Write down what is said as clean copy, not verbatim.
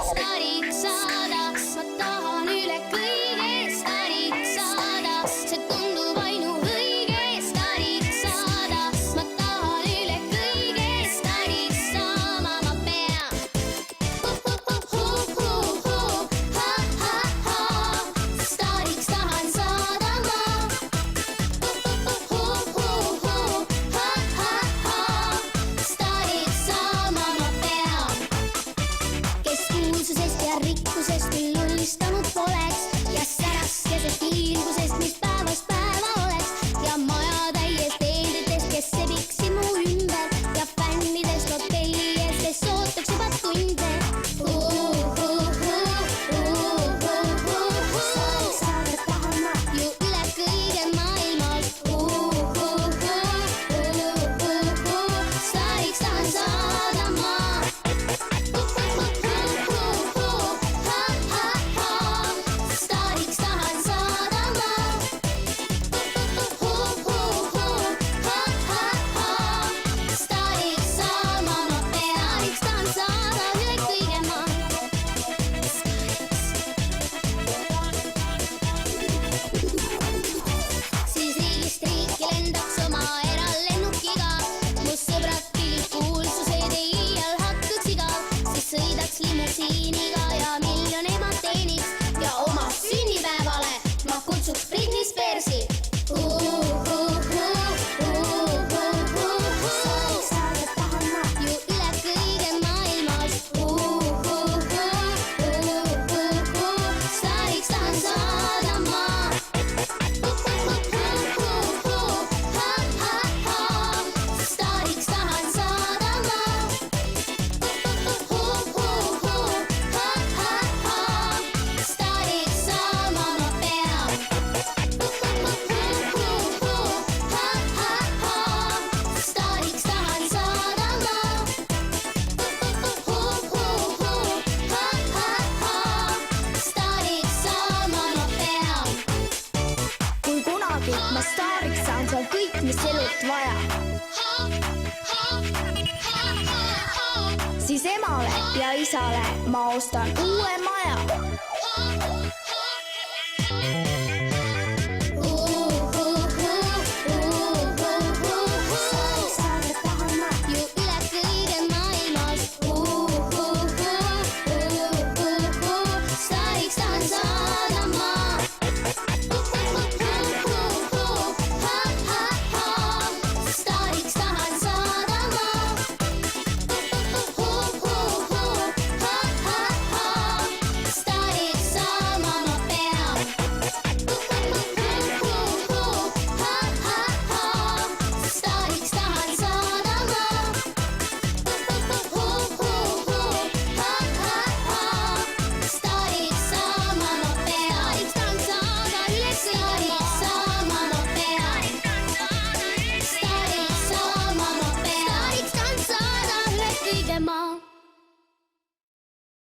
Staariks saada, ma tahan üle kõige staariks saada, see tundub ainuõige. Staariks saada, ma tahan üle kõige staariks saama ma pean. Staariks tahan saada ma. Staariks saama ma pean. Kes kuulsusest ja rikkusest küll ullistanud poleks ja särast keset hiilgusest, mis päevast päeva oleks ja majatäies teenritest, kes sebiks mu ümber ja fännidest hotelli ees, kes ootaks juba tunde. Staariks saada tahan ma ju üle kõige maailmas. Staariks tahan saada ma. Staariks tahan saada ma. Staariks saama ma pean. Staariks tahan saada üle kõige ma. Siis riigist riiki lendaks oma eralennukiga, mu sõbrad pilkuulsused ei iial hakkuks igav. Siis sõidaks limusiiniga ja miljoni ma teeniks ja oma sünnipäevale ma kutsuks Britney Spearsi. Staariks saada tahan ma ju üle kõige maailmas. Staariks tahan saada ma. Staariks tahan saada ma. Staariks saama ma pean. Staariks tahan saada ma. Staariks saama ma pean. kui kunagi ma staariks saan, see on kõik, mis elult vaja. siis emale ja isale ma ostan uue maja.